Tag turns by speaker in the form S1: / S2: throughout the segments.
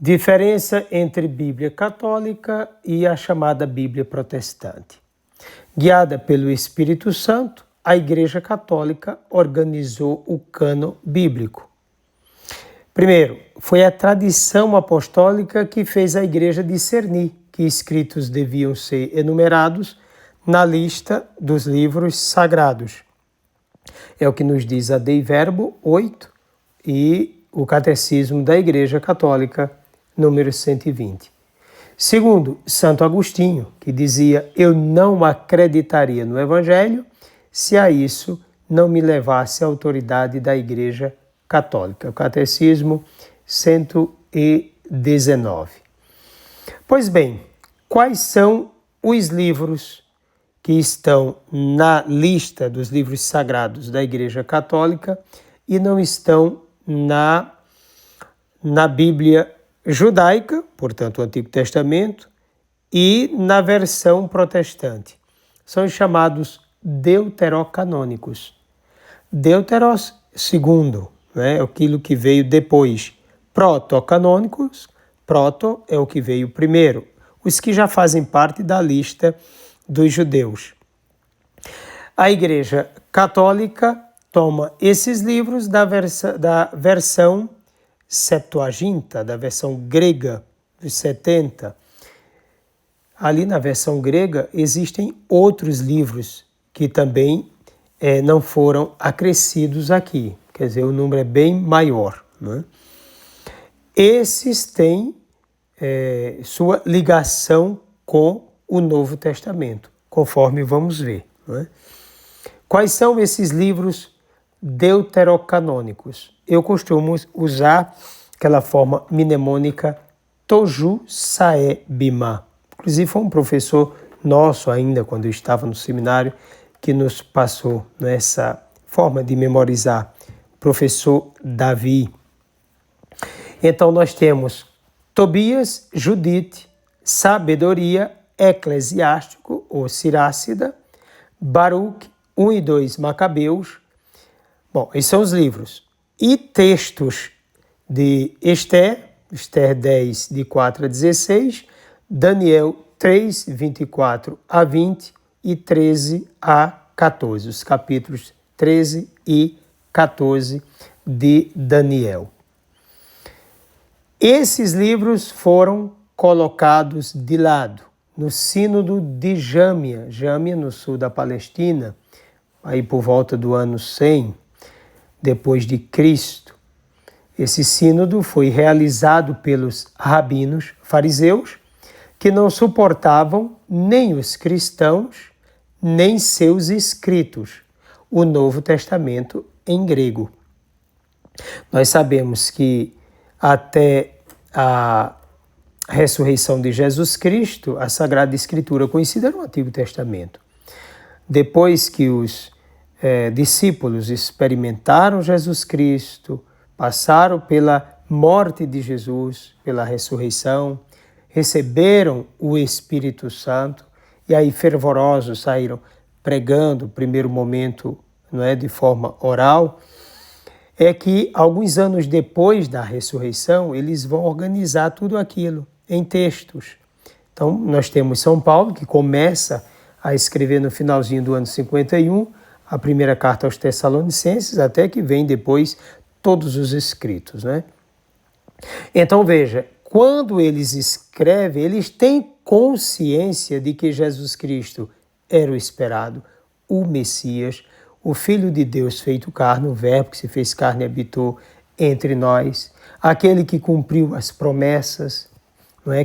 S1: Diferença entre Bíblia católica e a chamada Bíblia protestante. Guiada pelo Espírito Santo, a Igreja Católica organizou o cânon bíblico. Primeiro, foi a tradição apostólica que fez a Igreja discernir que escritos deviam ser enumerados na lista dos livros sagrados. É o que nos diz a Dei Verbo 8 e o Catecismo da Igreja Católica, número 120. Segundo, Santo Agostinho, que dizia: eu não acreditaria no Evangelho se a isso não me levasse a autoridade da Igreja Católica. O Catecismo 119. Pois bem, quais são os livros que estão na lista dos livros sagrados da Igreja Católica e não estão na Bíblia judaica, portanto o Antigo Testamento, e na versão protestante? São os chamados deuterocanônicos. Deuteros, segundo, aquilo que veio depois. Protocanônicos, proto é o que veio primeiro, os que já fazem parte da lista dos judeus. A Igreja Católica toma esses livros da versão Septuaginta, da versão grega dos 70. Ali na versão grega existem outros livros que também não foram acrescidos aqui, quer dizer, o número é bem maior, né? Esses têm sua ligação com o Novo Testamento, conforme vamos ver, né? Quais são esses livros deuterocanônicos? Eu costumo usar aquela forma mnemônica Toju Sae Bima. Inclusive foi um professor nosso ainda, quando eu estava no seminário, que nos passou nessa forma de memorizar, professor Davi. Então nós temos Tobias, Judite, Sabedoria, Eclesiástico ou Sirácida, Baruque, 1 e 2 Macabeus. Bom, esses são os livros. E textos de Esther 10, de 4 a 16, Daniel 3, 24 a 20 e 13 a 14, os capítulos 13 e 14 de Daniel. Esses livros foram colocados de lado no Sínodo de Jâmia, no sul da Palestina, aí por volta do ano 100, depois de Cristo. Esse sínodo foi realizado pelos rabinos fariseus, que não suportavam nem os cristãos, nem seus escritos, o Novo Testamento em grego. Nós sabemos que até a ressurreição de Jesus Cristo, a Sagrada Escritura conhecida no Antigo Testamento. Depois que os discípulos experimentaram Jesus Cristo, passaram pela morte de Jesus, pela ressurreição, receberam o Espírito Santo e aí fervorosos saíram pregando, primeiro momento de forma oral, é que alguns anos depois da ressurreição eles vão organizar tudo aquilo em textos. Então nós temos São Paulo, que começa a escrever no finalzinho do ano 51, a primeira carta aos Tessalonicenses, até que vem depois todos os escritos, né? Então veja, quando eles escrevem, eles têm consciência de que Jesus Cristo era o esperado, o Messias, o Filho de Deus feito carne, o Verbo que se fez carne e habitou entre nós, aquele que cumpriu as promessas,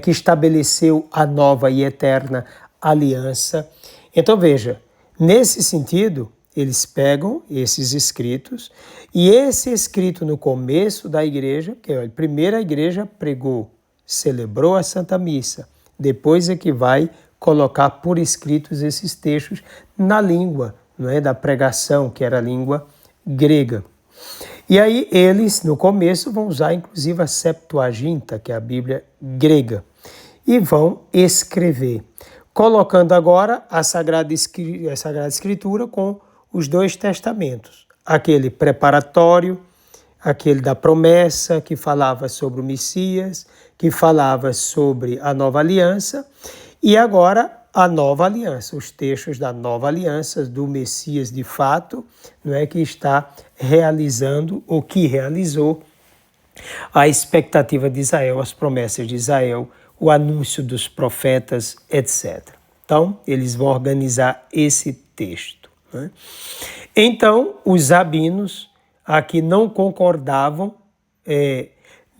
S1: que estabeleceu a nova e eterna aliança. Então veja, nesse sentido, eles pegam esses escritos e esse escrito no começo da igreja, que primeiro a igreja pregou, celebrou a Santa Missa, depois é que vai colocar por escritos esses textos na língua da pregação, que era a língua grega. E aí eles, no começo, vão usar inclusive a Septuaginta, que é a Bíblia grega, e vão escrever, colocando agora a Sagrada Escritura com os dois testamentos, aquele preparatório, aquele da promessa, que falava sobre o Messias, que falava sobre a nova aliança, e agora a nova aliança, os textos da nova aliança, do Messias de fato, não é, que está realizando, ou que realizou, a expectativa de Israel, as promessas de Israel, o anúncio dos profetas, etc. Então, eles vão organizar esse texto, né? Então, os rabinos aqui não concordavam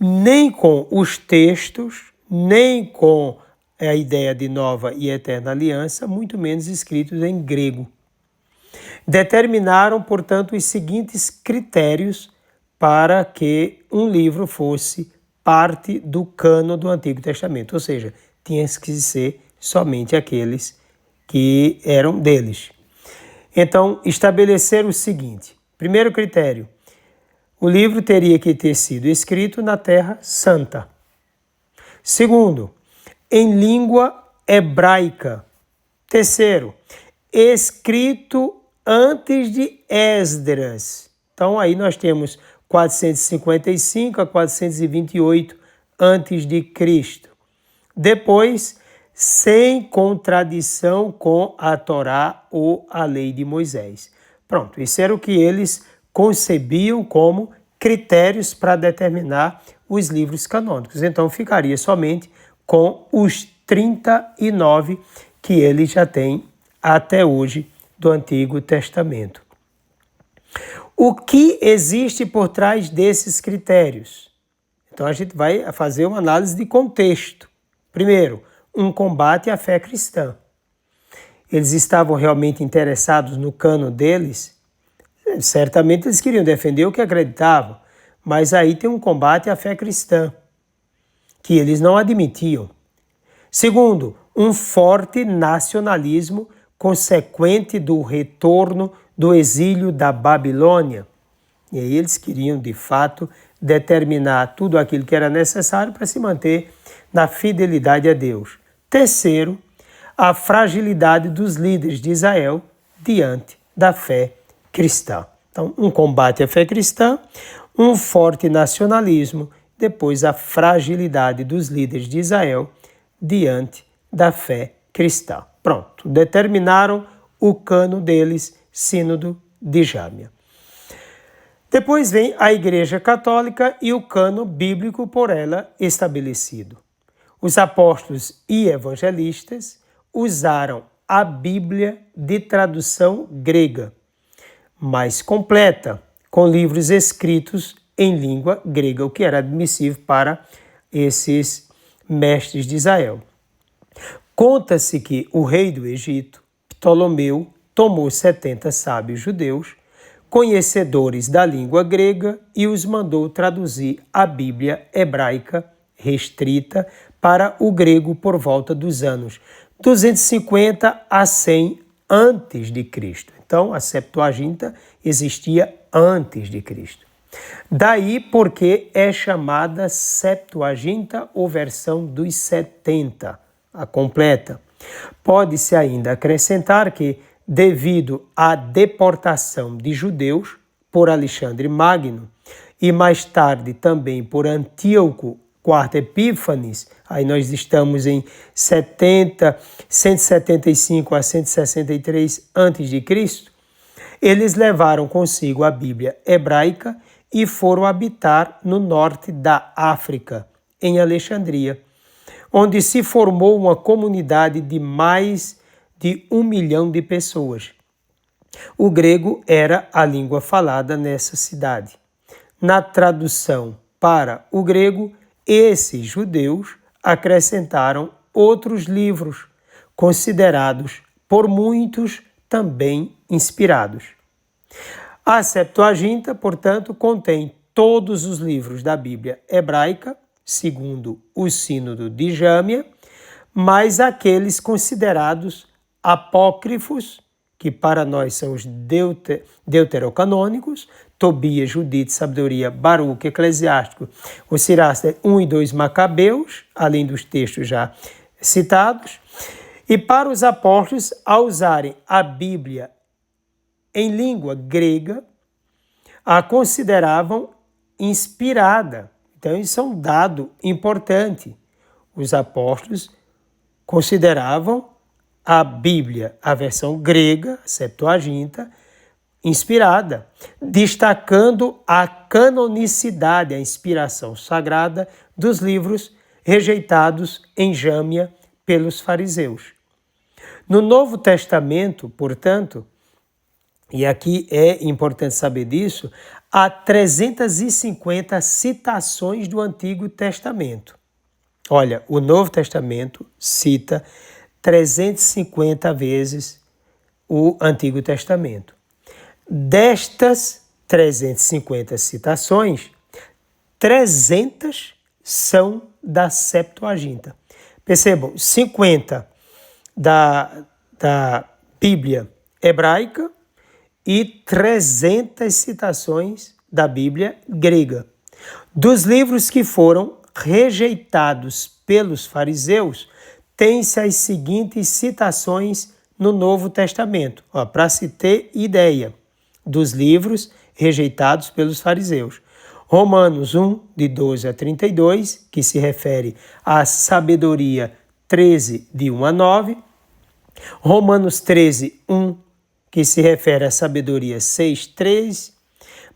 S1: nem com os textos, nem com a ideia de nova e eterna aliança, muito menos escritos em grego. Determinaram, portanto, os seguintes critérios para que um livro fosse parte do cânon do Antigo Testamento, ou seja, tinha que ser somente aqueles que eram deles. Então, estabeleceram o seguinte: primeiro critério, o livro teria que ter sido escrito na Terra Santa. Segundo, em língua hebraica. Terceiro, escrito antes de Esdras. Então, aí nós temos 455 a 428 antes de Cristo. Depois, sem contradição com a Torá ou a lei de Moisés. Pronto, isso era o que eles concebiam como critérios para determinar os livros canônicos. Então, ficaria somente com os 39 que ele já tem até hoje do Antigo Testamento. O que existe por trás desses critérios? Então, a gente vai fazer uma análise de contexto. Primeiro, um combate à fé cristã. Eles estavam realmente interessados no cânon deles? Certamente eles queriam defender o que acreditavam, mas aí tem um combate à fé cristã, que eles não admitiam. Segundo, um forte nacionalismo consequente do retorno do exílio da Babilônia. E aí eles queriam, de fato, determinar tudo aquilo que era necessário para se manter na fidelidade a Deus. Terceiro, a fragilidade dos líderes de Israel diante da fé cristã. Então, um combate à fé cristã, um forte nacionalismo, depois a fragilidade dos líderes de Israel diante da fé cristã. Pronto, determinaram o cânon deles, Sínodo de Jâmia. Depois vem a Igreja Católica e o cânon bíblico por ela estabelecido. Os apóstolos e evangelistas usaram a Bíblia de tradução grega, mais completa, com livros escritos em língua grega, o que era admissível para esses mestres de Israel. Conta-se que o rei do Egito, Ptolomeu, tomou 70 sábios judeus, conhecedores da língua grega, e os mandou traduzir a Bíblia hebraica restrita para o grego por volta dos anos 250 a 100 antes de Cristo. Então, a Septuaginta existia antes de Cristo. Daí porque é chamada Septuaginta ou versão dos 70, a completa. Pode-se ainda acrescentar que, devido à deportação de judeus por Alexandre Magno e mais tarde também por Antíoco IV Epífanes, aí nós estamos em 175 a 163 a.C., eles levaram consigo a Bíblia hebraica e foram habitar no norte da África, em Alexandria, onde se formou uma comunidade de mais de 1 milhão de pessoas. O grego era a língua falada nessa cidade. Na tradução para o grego, esses judeus acrescentaram outros livros, considerados por muitos também inspirados. A Septuaginta, portanto, contém todos os livros da Bíblia hebraica, segundo o Sínodo de Jâmia, mais aqueles considerados apócrifos, que para nós são os deuterocanônicos, Tobias, Judite, Sabedoria, Baruque, Eclesiástico, o Siracide 1 e 2 Macabeus, além dos textos já citados. E para os apóstolos, ao usarem a Bíblia em língua grega, a consideravam inspirada. Então, isso é um dado importante. Os apóstolos consideravam a Bíblia, a versão grega, Septuaginta, inspirada, destacando a canonicidade, a inspiração sagrada dos livros rejeitados em Jâmia pelos fariseus. No Novo Testamento, portanto, e aqui é importante saber disso, há 350 citações do Antigo Testamento. Olha, o Novo Testamento cita 350 vezes o Antigo Testamento. Destas 350 citações, 300 são da Septuaginta. Percebam, 50 da Bíblia hebraica e 300 citações da Bíblia grega. Dos livros que foram rejeitados pelos fariseus, tem-se as seguintes citações no Novo Testamento, para se ter ideia dos livros rejeitados pelos fariseus. Romanos 1, de 12 a 32, que se refere à sabedoria 13, de 1 a 9. Romanos 13, 1, que se refere à sabedoria 6, 3.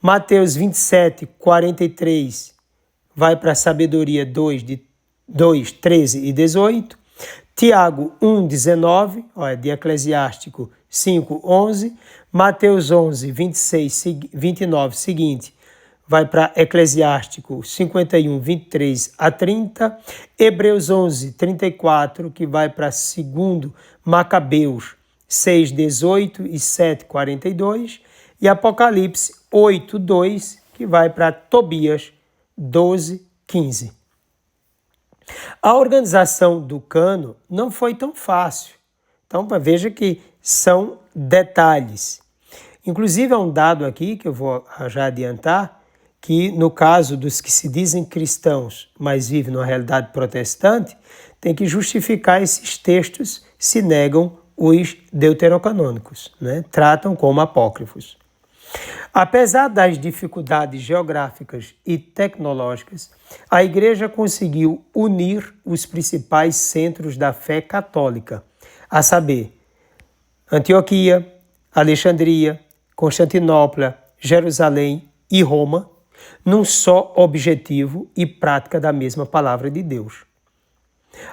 S1: Mateus 27, 43, vai para a sabedoria 2, 13 e 18. Tiago 1, 19, de Eclesiástico 5, 11. Mateus 11, 26, 29, seguinte, vai para Eclesiástico 51, 23 a 30. Hebreus 11, 34, que vai para 2 Macabeus 6, 18 e 7, 42. E Apocalipse 8, 2, que vai para Tobias 12, 15. A organização do cano não foi tão fácil. Então, veja que são detalhes. Inclusive, há um dado aqui que eu vou já adiantar, que no caso dos que se dizem cristãos, mas vivem numa realidade protestante, tem que justificar esses textos se negam os deuterocanônicos, né? Tratam como apócrifos. Apesar das dificuldades geográficas e tecnológicas, a Igreja conseguiu unir os principais centros da fé católica, a saber, Antioquia, Alexandria, Constantinopla, Jerusalém e Roma, num só objetivo e prática da mesma palavra de Deus.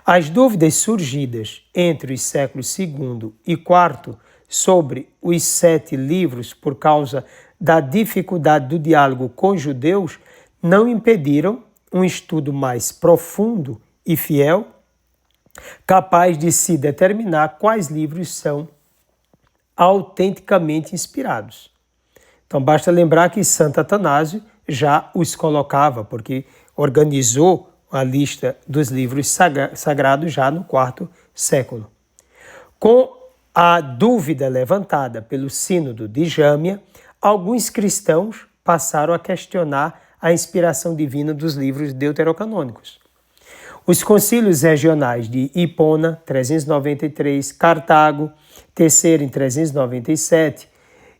S1: As dúvidas surgidas entre os séculos II e IV sobre os 7 livros por causa da dificuldade do diálogo com os judeus não impediram um estudo mais profundo e fiel, capaz de se determinar quais livros são autenticamente inspirados. Então basta lembrar que Santo Atanásio já os colocava, porque organizou a lista dos livros sagrados já no IV século. Com a dúvida levantada pelo Sínodo de Jâmia, alguns cristãos passaram a questionar a inspiração divina dos livros deuterocanônicos. Os concílios regionais de Hipona, 393, Cartago, terceiro em 397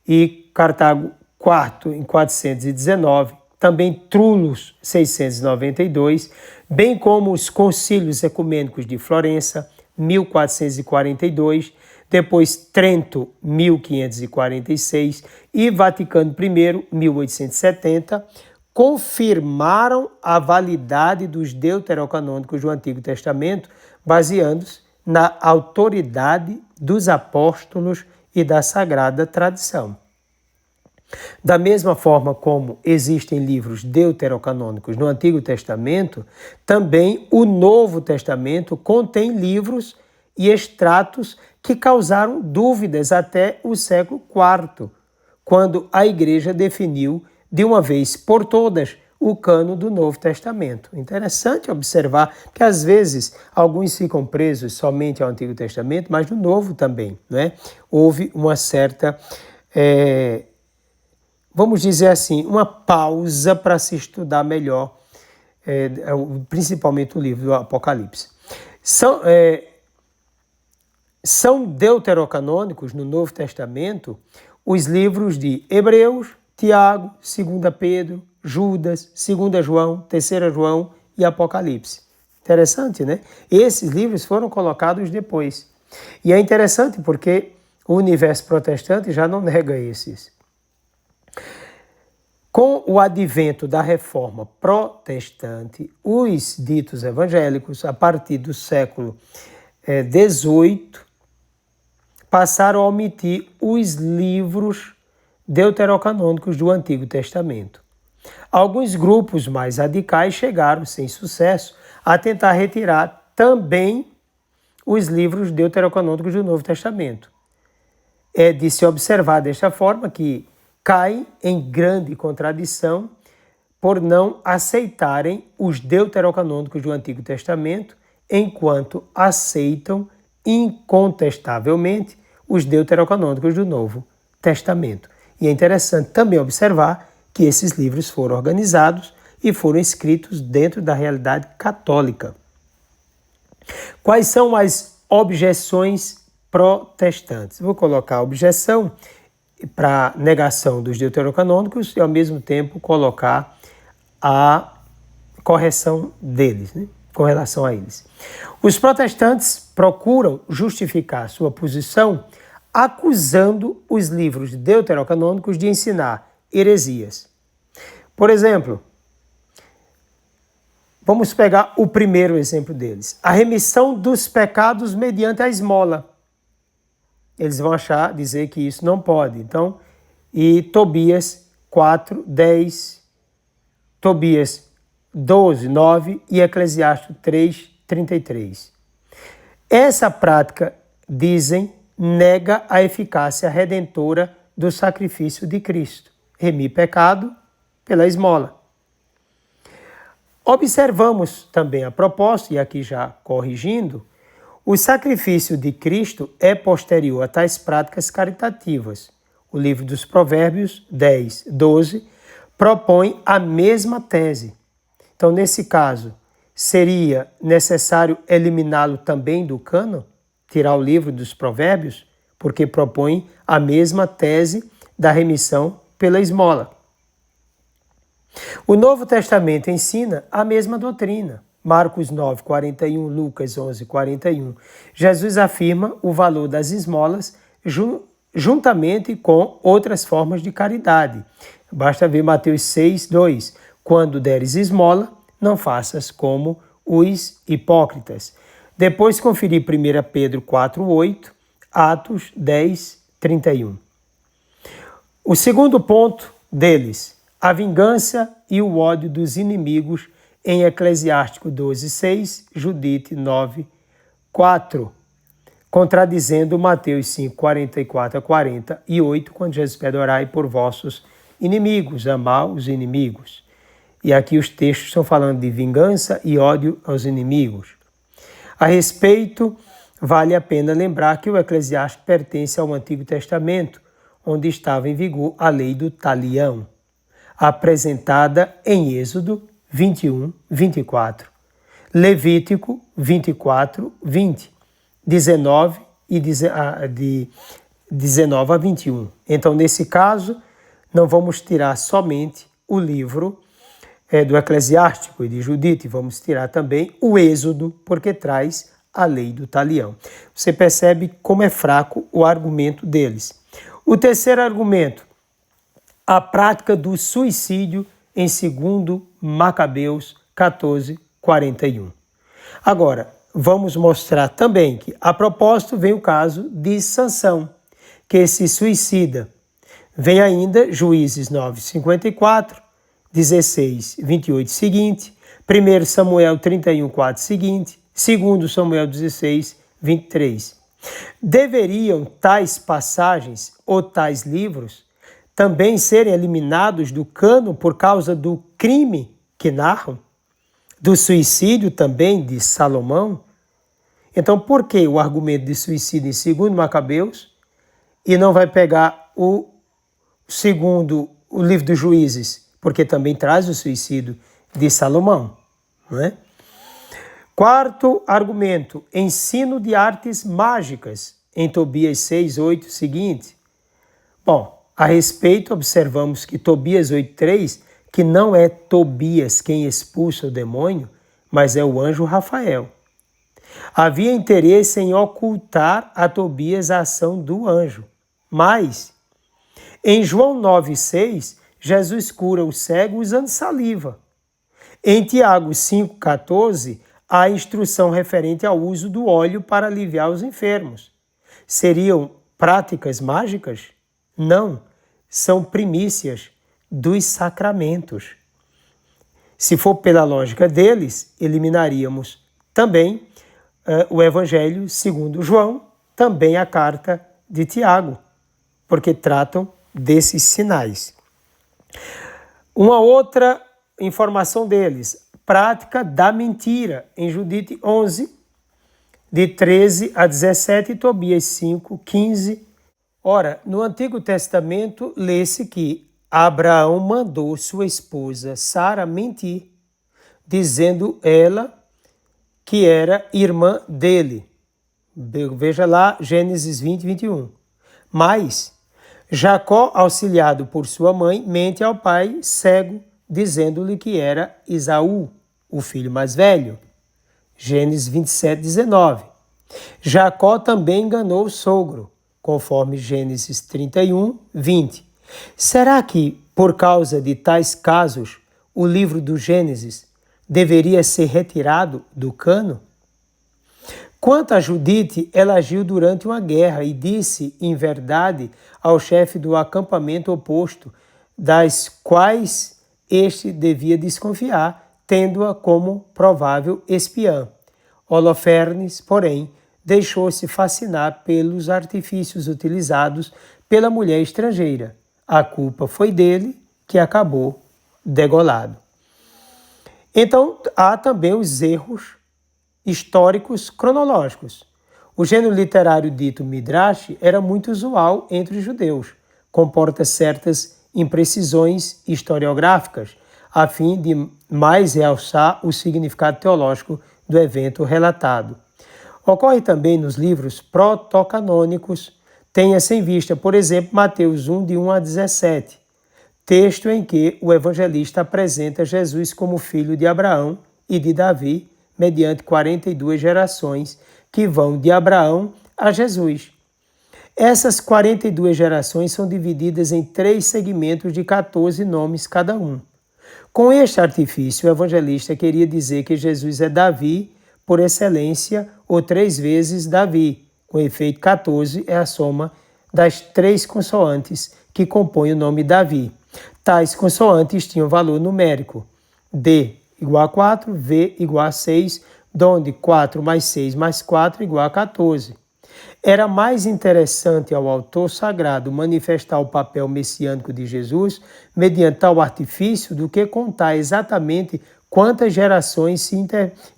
S1: e Cartago IV em 419, também Trullos, 692, bem como os concílios ecumênicos de Florença, 1442, depois Trento, 1546 e Vaticano I, 1870, confirmaram a validade dos deuterocanônicos do Antigo Testamento, baseando-se na autoridade dos apóstolos e da sagrada tradição. Da mesma forma como existem livros deuterocanônicos no Antigo Testamento, também o Novo Testamento contém livros e extratos que causaram dúvidas até o século IV, quando a Igreja definiu de uma vez por todas o cano do Novo Testamento. Interessante observar que às vezes alguns ficam presos somente ao Antigo Testamento, mas no Novo também, né? Houve uma certa, vamos dizer assim, uma pausa para se estudar melhor, principalmente o livro do Apocalipse. São deuterocanônicos no Novo Testamento os livros de Hebreus, Tiago, 2 Pedro, Judas, 2 João, 3 João e Apocalipse. Interessante, né? Esses livros foram colocados depois. E é interessante porque o universo protestante já não nega esses. Com o advento da reforma protestante, os ditos evangélicos, a partir do século XVIII, passaram a omitir os livros deuterocanônicos do Antigo Testamento. Alguns grupos mais radicais chegaram, sem sucesso, a tentar retirar também os livros deuterocanônicos do Novo Testamento. É de se observar desta forma que caem em grande contradição por não aceitarem os deuterocanônicos do Antigo Testamento, enquanto aceitam incontestavelmente os deuterocanônicos do Novo Testamento. E é interessante também observar que esses livros foram organizados e foram escritos dentro da realidade católica. Quais são as objeções protestantes? Vou colocar a objeção para negação dos deuterocanônicos e, ao mesmo tempo, colocar a correção deles, né, com relação a eles. Os protestantes procuram justificar sua posição acusando os livros deuterocanônicos de ensinar heresias. Por exemplo, vamos pegar o primeiro exemplo deles. A remissão dos pecados mediante a esmola. Eles vão dizer que isso não pode. Então, e Tobias 4, 10, Tobias 12, 9 e Eclesiastes 3, 33. Essa prática, dizem, nega a eficácia redentora do sacrifício de Cristo. Remir pecado pela esmola. Observamos também a propósito, e aqui já corrigindo, o sacrifício de Cristo é posterior a tais práticas caritativas. O livro dos Provérbios 10, 12 propõe a mesma tese. Então, nesse caso, seria necessário eliminá-lo também do cânon, tirar o livro dos Provérbios, porque propõe a mesma tese da remissão pela esmola. O Novo Testamento ensina a mesma doutrina. Marcos 9, 41, Lucas 11, 41. Jesus afirma o valor das esmolas juntamente com outras formas de caridade. Basta ver Mateus 6, 2. Quando deres esmola, não faças como os hipócritas. Depois conferir 1 Pedro 4, 8, Atos 10, 31. O segundo ponto deles, a vingança e o ódio dos inimigos em Eclesiástico 12, 6, Judite 9, 4, contradizendo Mateus 5, 44 a 48, quando Jesus pede orai por vossos inimigos, amar os inimigos. E aqui os textos estão falando de vingança e ódio aos inimigos. A respeito, vale a pena lembrar que o Eclesiástico pertence ao Antigo Testamento, onde estava em vigor a lei do talião, apresentada em Êxodo 21, 24, Levítico 24, 20, 19 e de 19 a 21. Então, nesse caso, não vamos tirar somente o livro do Eclesiástico e de Judite, vamos tirar também o Êxodo, porque traz a lei do talião. Você percebe como é fraco o argumento deles. O terceiro argumento, a prática do suicídio em 2 Macabeus 14, 41. Agora, vamos mostrar também que, a propósito, vem o caso de Sansão, que se suicida. Vem ainda Juízes 9, 54, 16, 28 seguinte, 1 Samuel 31, 4 seguinte, 2 Samuel 16, 23. Deveriam tais passagens ou tais livros também serem eliminados do cânon por causa do crime que narram? Do suicídio também de Salomão? Então, por que o argumento de suicídio em 2 Macabeus e não vai pegar o livro dos Juízes? Porque também traz o suicídio de Salomão, não é? Quarto argumento, ensino de artes mágicas, em Tobias 6, 8 seguinte. Bom, a respeito, observamos que Tobias 8, 3 que não é Tobias quem expulsa o demônio, mas é o anjo Rafael. Havia interesse em ocultar a Tobias a ação do anjo. Mas, em João 9,6, Jesus cura o cego usando saliva. Em Tiago 5,14, há a instrução referente ao uso do óleo para aliviar os enfermos. Seriam práticas mágicas? Não, são primícias dos sacramentos. Se for pela lógica deles, eliminaríamos também o Evangelho segundo João, também a carta de Tiago, porque tratam desses sinais. Uma outra informação deles, prática da mentira, em Judite 11, de 13 a 17, e Tobias 5, 15. Ora, no Antigo Testamento, lê-se que Abraão mandou sua esposa Sara mentir, dizendo ela que era irmã dele. Veja lá Gênesis 20, 21. Mas Jacó, auxiliado por sua mãe, mente ao pai cego, dizendo-lhe que era Esaú, o filho mais velho. Gênesis 27, 19. Jacó também enganou o sogro, conforme Gênesis 31, 20. Será que, por causa de tais casos, o livro do Gênesis deveria ser retirado do cano? Quanto a Judite, ela agiu durante uma guerra e disse, em verdade, ao chefe do acampamento oposto, das quais este devia desconfiar, tendo-a como provável espiã. Holofernes, porém, deixou-se fascinar pelos artifícios utilizados pela mulher estrangeira. A culpa foi dele, que acabou degolado. Então, há também os erros históricos cronológicos. O gênero literário dito Midrash era muito usual entre os judeus, comporta certas imprecisões historiográficas, a fim de mais realçar o significado teológico do evento relatado. Ocorre também nos livros protocanônicos, tenha-se em vista, por exemplo, Mateus 1, de 1 a 17, texto em que o evangelista apresenta Jesus como filho de Abraão e de Davi, mediante 42 gerações que vão de Abraão a Jesus. Essas 42 gerações são divididas em 3 segmentos de 14 nomes cada um. Com este artifício, o evangelista queria dizer que Jesus é Davi por excelência ou 3 vezes Davi. Com efeito, 14 é a soma das 3 consoantes que compõem o nome Davi. Tais consoantes tinham valor numérico. D igual a 4, V igual a 6, donde 4 mais 6 mais 4 igual a 14. Era mais interessante ao autor sagrado manifestar o papel messiânico de Jesus mediante tal artifício do que contar exatamente quantas gerações se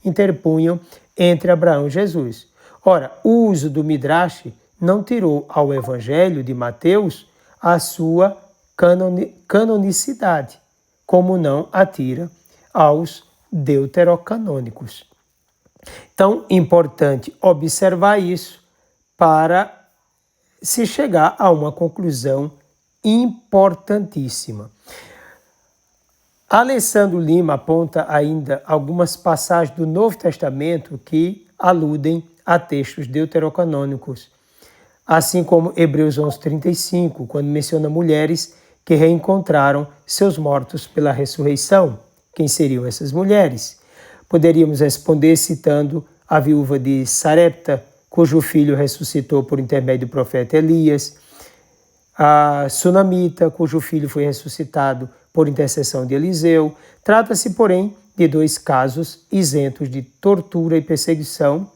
S1: interpunham entre Abraão e Jesus. Ora, o uso do Midrash não tirou ao Evangelho de Mateus a sua canonicidade, como não a tira aos deuterocanônicos. Então, importante observar isso para se chegar a uma conclusão importantíssima. Alessandro Lima aponta ainda algumas passagens do Novo Testamento que aludem a textos deuterocanônicos, assim como Hebreus 11:35, quando menciona mulheres que reencontraram seus mortos pela ressurreição. Quem seriam essas mulheres? Poderíamos responder citando a viúva de Sarepta, cujo filho ressuscitou por intermédio do profeta Elias, a Sunamita, cujo filho foi ressuscitado por intercessão de Eliseu. Trata-se, porém, de 2 casos isentos de tortura e perseguição,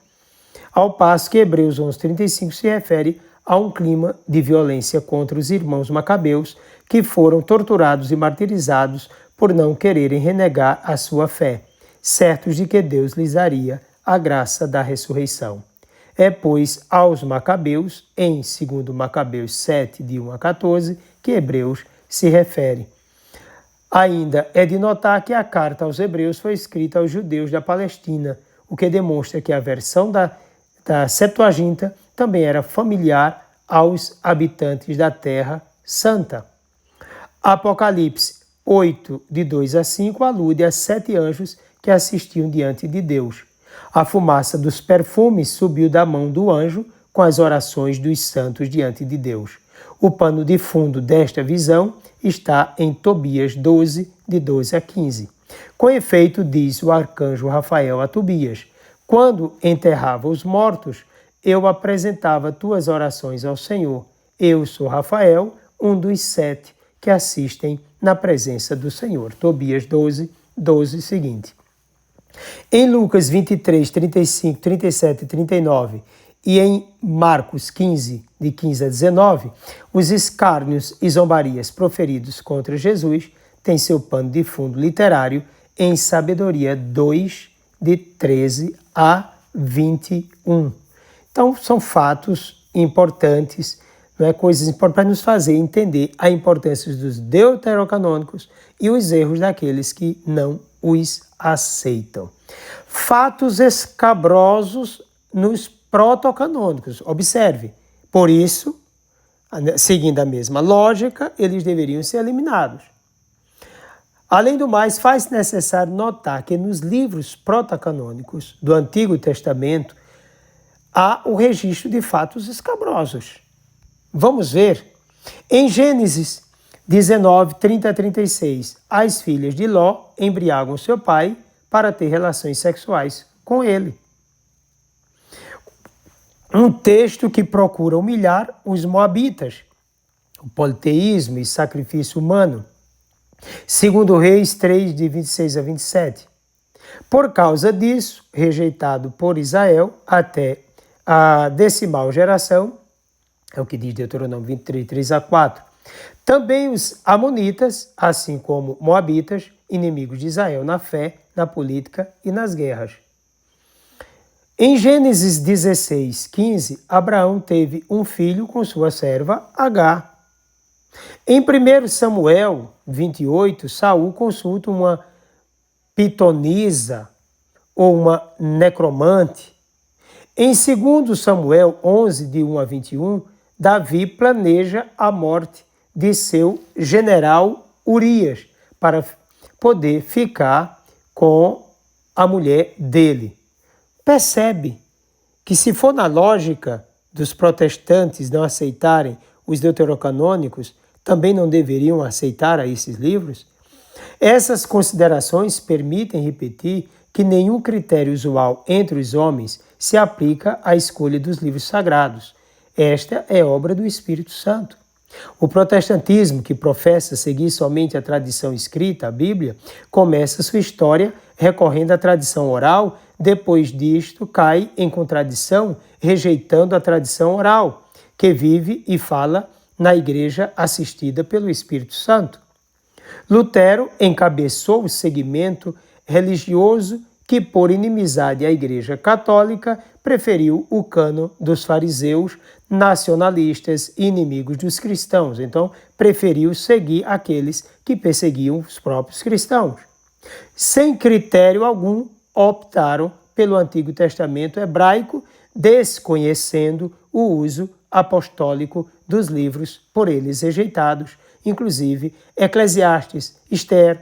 S1: ao passo que Hebreus 11:35 se refere a um clima de violência contra os irmãos macabeus que foram torturados e martirizados por não quererem renegar a sua fé, certos de que Deus lhes daria a graça da ressurreição. É, pois, aos macabeus, em 2 Macabeus 7, de 1 a 14, que Hebreus se refere. Ainda é de notar que a carta aos Hebreus foi escrita aos judeus da Palestina, o que demonstra que a versão da Septuaginta também era familiar aos habitantes da Terra Santa. Apocalipse 8, de 2 a 5, alude a 7 anjos que assistiam diante de Deus. A fumaça dos perfumes subiu da mão do anjo com as orações dos santos diante de Deus. O pano de fundo desta visão está em Tobias 12, de 12 a 15. Com efeito, diz o arcanjo Rafael a Tobias: quando enterrava os mortos, eu apresentava tuas orações ao Senhor. Eu sou Rafael, um dos 7 que assistem na presença do Senhor. Tobias 12, 12 seguinte. Em Lucas 23, 35, 37 e 39 e em Marcos 15, de 15 a 19, os escárnios e zombarias proferidos contra Jesus têm seu pano de fundo literário em Sabedoria 2, de 13 a 21. Então, são fatos importantes, não é? Coisas importantes para nos fazer entender a importância dos deuterocanônicos e os erros daqueles que não os aceitam. Fatos escabrosos nos protocanônicos. Observe, por isso, seguindo a mesma lógica, eles deveriam ser eliminados. Além do mais, faz necessário notar que nos livros protocanônicos do Antigo Testamento há o registro de fatos escabrosos. Vamos ver. Em Gênesis 19, 30 a 36, as filhas de Ló embriagam seu pai para ter relações sexuais com ele. Um texto que procura humilhar os moabitas, o politeísmo e sacrifício humano. Segundo Reis 3, de 26 a 27. Por causa disso, rejeitado por Israel até a 10ª geração, é o que diz Deuteronômio 23, 3 a 4. Também os amonitas, assim como moabitas, inimigos de Israel na fé, na política e nas guerras. Em Gênesis 16, 15, Abraão teve um filho com sua serva Agar. Em 1 Samuel 28, Saul consulta uma pitonisa ou uma necromante. Em 2 Samuel 11, de 1 a 21, Davi planeja a morte de seu general Urias para poder ficar com a mulher dele. Percebe que, se for na lógica dos protestantes não aceitarem os deuterocanônicos, também não deveriam aceitar a esses livros? Essas considerações permitem repetir que nenhum critério usual entre os homens se aplica à escolha dos livros sagrados. Esta é obra do Espírito Santo. O protestantismo, que professa seguir somente a tradição escrita, a Bíblia, começa sua história recorrendo à tradição oral, depois disto cai em contradição, rejeitando a tradição oral, que vive e fala na igreja assistida pelo Espírito Santo. Lutero encabeçou o segmento religioso que, por inimizade à Igreja Católica, preferiu o cânon dos fariseus, nacionalistas e inimigos dos cristãos. Então, preferiu seguir aqueles que perseguiam os próprios cristãos. Sem critério algum, optaram pelo Antigo Testamento hebraico, desconhecendo o uso apostólico dos livros por eles rejeitados, inclusive Eclesiastes, Esther,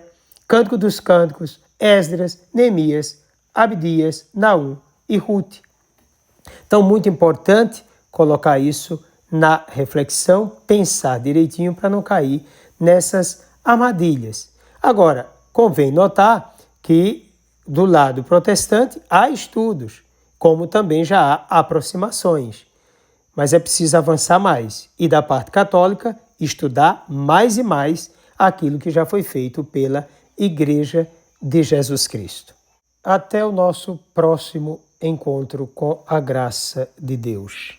S1: Cântico dos Cânticos, Esdras, Neemias, Abdias, Naum e Ruth. Então, muito importante colocar isso na reflexão, pensar direitinho para não cair nessas armadilhas. Agora, convém notar que do lado protestante há estudos, como também já há aproximações. Mas é preciso avançar mais e, da parte católica, estudar mais e mais aquilo que já foi feito pela Igreja de Jesus Cristo. Até o nosso próximo encontro com a graça de Deus.